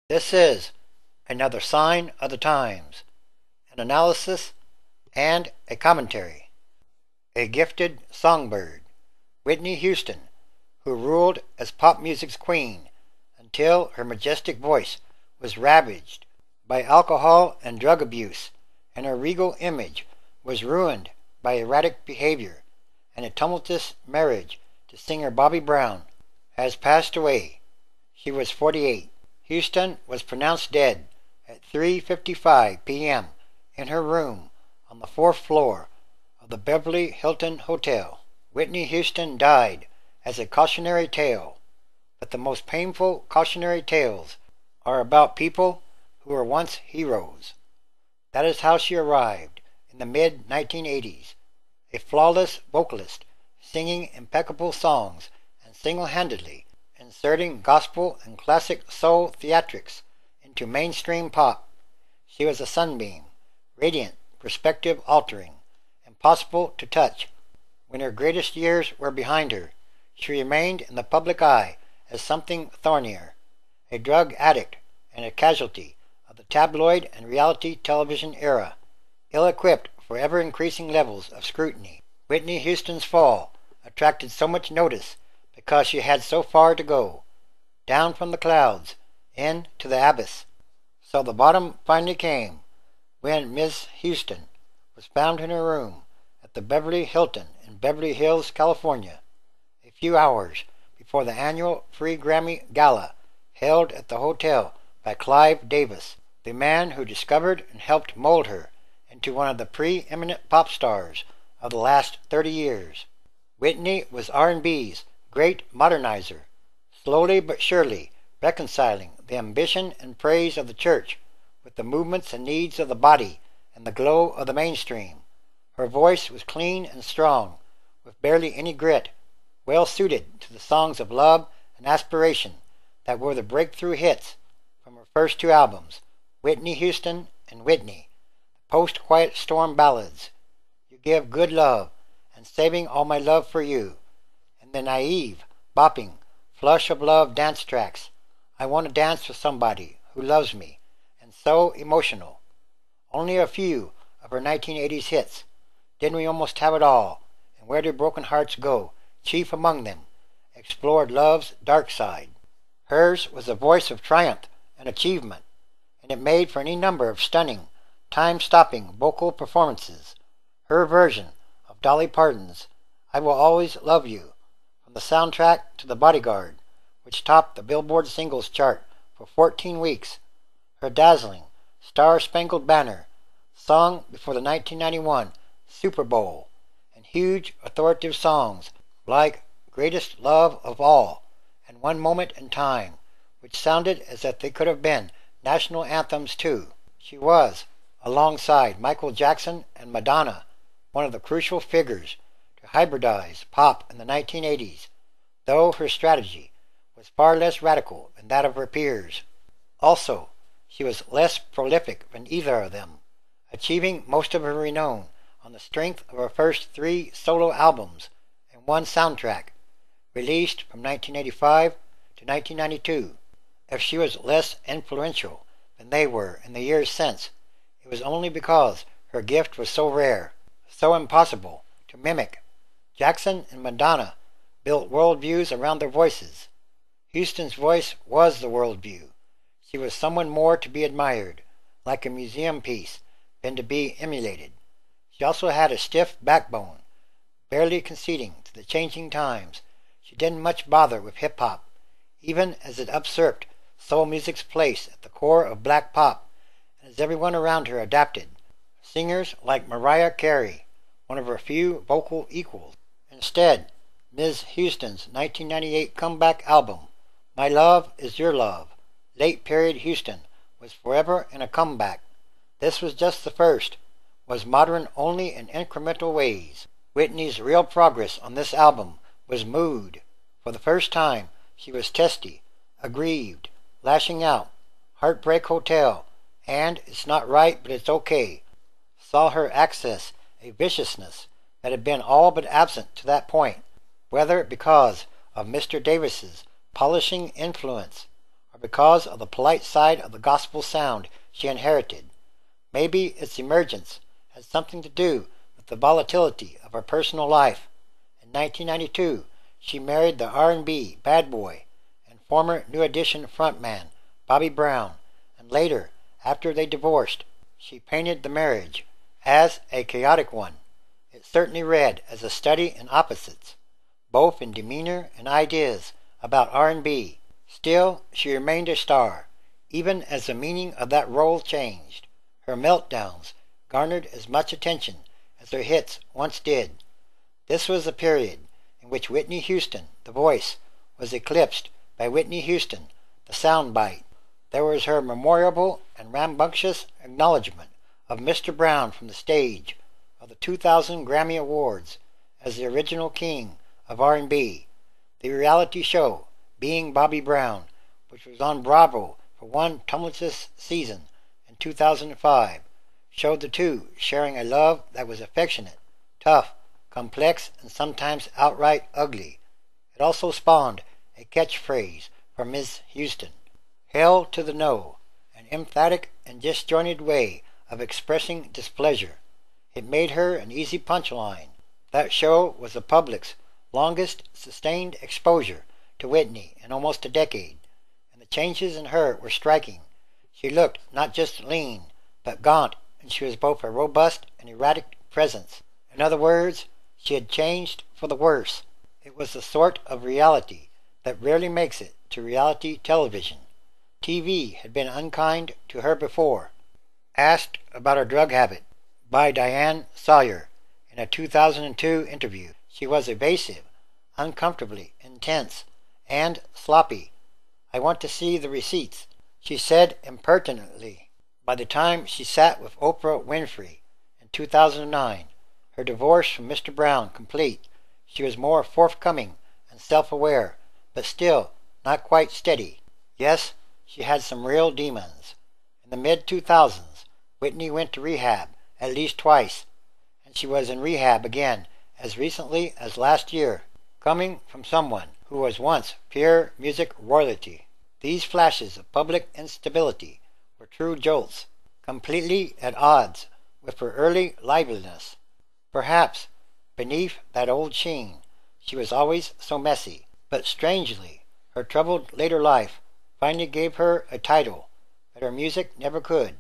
This is another sign of the times, an analysis and a commentary. A gifted songbird, Whitney Houston, who ruled as pop music's queen until her majestic voice was ravaged by alcohol and drug abuse, and her regal image was ruined by erratic behavior and a tumultuous marriage to singer Bobby Brown, has passed away. She was 48. Houston was pronounced dead at 3:55 p.m. in her room on the 4th floor of the Beverly Hilton Hotel. Whitney Houston died as a cautionary tale, but the most painful cautionary tales are about people who were once heroes. That is how she arrived in the mid-1980s, a flawless vocalist singing impeccable songs and single-handedly inserting gospel and classic soul theatrics into mainstream pop. She was a sunbeam, radiant, perspective-altering, impossible to touch. When her greatest years were behind her, she remained in the public eye as something thornier, a drug addict and a casualty of the tabloid and reality television era, ill-equipped for ever-increasing levels of scrutiny. Whitney Houston's fall attracted so much notice because she had so far to go, down from the clouds, into the abyss. So the bottom finally came when Miss Houston was found in her room at the Beverly Hilton in Beverly Hills, California, a few hours before the annual Free Grammy Gala held at the hotel by Clive Davis, the man who discovered and helped mold her into one of the preeminent pop stars of the last 30 years. Whitney was R&B's great modernizer, slowly but surely reconciling the ambition and praise of the church with the movements and needs of the body and the glow of the mainstream. Her voice was clean and strong, with barely any grit, well suited to the songs of love and aspiration that were the breakthrough hits from her first two albums, Whitney Houston and Whitney, the post-Quiet Storm ballads, You Give Good Love and Saving All My Love for You, and the naive, bopping, flush of love dance tracks, I Want to Dance with Somebody Who Loves Me, and So Emotional. Only a few of her 1980s hits, Didn't We Almost Have It All, and Where Do Broken Hearts Go, chief among them, explored love's dark side. Hers was a voice of triumph and achievement, and it made for any number of stunning, time-stopping vocal performances. Her version of Dolly Parton's I Will Always Love You, from the soundtrack to The Bodyguard, which topped the Billboard Singles Chart for 14 weeks. Her dazzling Star-Spangled Banner, sung before the 1991 Super Bowl, and huge authoritative songs like Greatest Love of All and One Moment in Time, which sounded as if they could have been national anthems too. She was, alongside Michael Jackson and Madonna, one of the crucial figures to hybridize pop in the 1980s, though her strategy was far less radical than that of her peers. Also, she was less prolific than either of them, achieving most of her renown on the strength of her first 3 solo albums and 1 soundtrack, released from 1985 to 1992. If she was less influential than they were in the years since, it was only because her gift was so rare, so impossible to mimic. Jackson and Madonna built worldviews around their voices. Houston's voice was the worldview. She was someone more to be admired, like a museum piece, than to be emulated. She also had a stiff backbone, barely conceding to the changing times. She didn't much bother with hip-hop, even as it usurped soul music's place at the core of black pop, and as everyone around her adapted. Singers like Mariah Carey, one of her few vocal equals. Instead, Ms. Houston's 1998 comeback album, My Love Is Your Love, late period Houston, was forever in a comeback. This was just the first, was modern only in incremental ways. Whitney's real progress on this album was mood. For the first time, she was testy, aggrieved, lashing out. Heartbreak Hotel and It's Not Right But It's Okay saw her access a viciousness that had been all but absent to that point, whether because of Mr. Davis's polishing influence or because of the polite side of the gospel sound she inherited. Maybe its emergence had something to do with the volatility of her personal life. In 1992, she married the R&B bad boy and former New Edition frontman Bobby Brown, and later, after they divorced, she painted the marriage as a chaotic one. It certainly read as a study in opposites, both in demeanor and ideas about R&B. Still, she remained a star, even as the meaning of that role changed. Her meltdowns garnered as much attention as her hits once did. This was a period in which Whitney Houston, the voice, was eclipsed by Whitney Houston, the soundbite. There was her memorable and rambunctious acknowledgment of Mr. Brown from the stage of the 2000 Grammy Awards as the original king of R&B. The reality show, Being Bobby Brown, which was on Bravo for one tumultuous season in 2005, showed the two sharing a love that was affectionate, tough, complex, and sometimes outright ugly. It also spawned a catchphrase for Ms. Houston, "Hell to the no," an emphatic and disjointed way of expressing displeasure. It made her an easy punchline. That show was the public's longest sustained exposure to Whitney in almost a decade, and the changes in her were striking. She looked not just lean, but gaunt, and she was both a robust and erratic presence. In other words, she had changed for the worse. It was the sort of reality that rarely makes it to reality television. TV had been unkind to her before. Asked about her drug habit by Diane Sawyer in a 2002 interview, she was evasive, uncomfortably intense, and sloppy. "I want to see the receipts," she said impertinently. By the time she sat with Oprah Winfrey in 2009, her divorce from Mr. Brown complete, she was more forthcoming and self-aware, but still not quite steady. Yes, she had some real demons. In the mid-2000s, Whitney went to rehab at least twice, and she was in rehab again as recently as last year, coming from someone who was once pure music royalty. These flashes of public instability were true jolts, completely at odds with her early liveliness. Perhaps, beneath that old sheen, she was always so messy, but strangely, her troubled later life finally gave her a title that her music never could: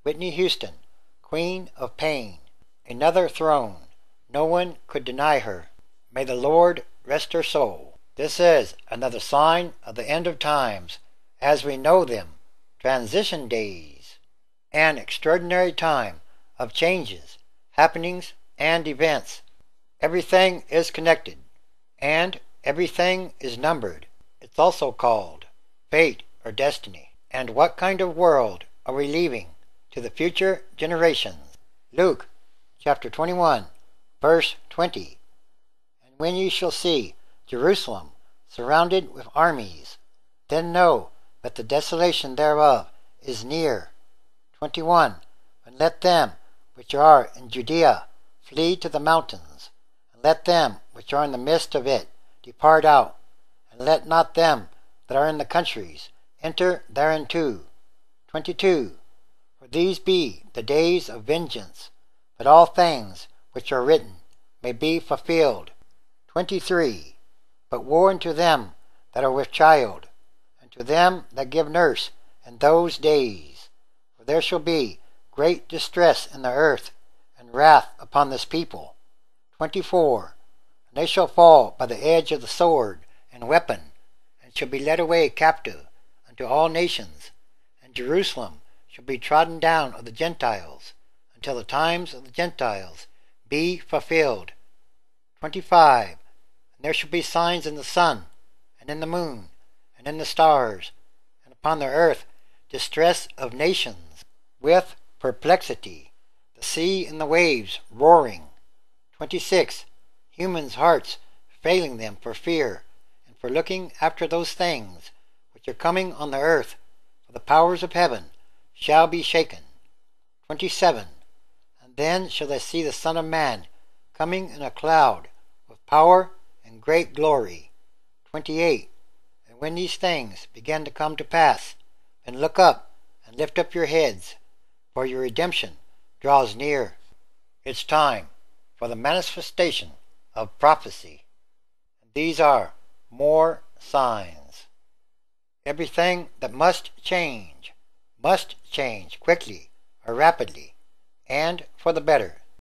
Whitney Houston, Queen of Pain. Another throne. No one could deny her. May the Lord rest her soul. This is another sign of the end of times, as we know them, transition days, an extraordinary time of changes, happenings, and events. Everything is connected, and everything is numbered. It's also called fate or destiny. And what kind of world are we leaving to the future generations? Luke chapter 21, verse 20. And when ye shall see Jerusalem surrounded with armies, then know that the desolation thereof is near. 21. And let them which are in Judea flee to the mountains, and let them which are in the midst of it depart out, and let not them that are in the countries enter thereinto. 22. For these be the days of vengeance, that all things which are written may be fulfilled. 23. But woe unto them that are with child, and to them that give nurse in those days. For there shall be great distress in the earth, and wrath upon this people. 24. And they shall fall by the edge of the sword and weapon, and shall be led away captive unto all nations, and Jerusalem shall be trodden down of the Gentiles, until the times of the Gentiles be fulfilled. 25. And there shall be signs in the sun, and in the moon, and in the stars, and upon the earth distress of nations, with perplexity, the sea and the waves roaring. 26. Humans' hearts failing them for fear, and for looking after those things which are coming on the earth, for the powers of heaven shall be shaken. 27. And then shall they see the Son of Man coming in a cloud with power and great glory. 28. And when these things begin to come to pass, then look up and lift up your heads, for your redemption draws near. It's time for the manifestation of prophecy. These are more signs. Everything that must change quickly or rapidly, and for the better.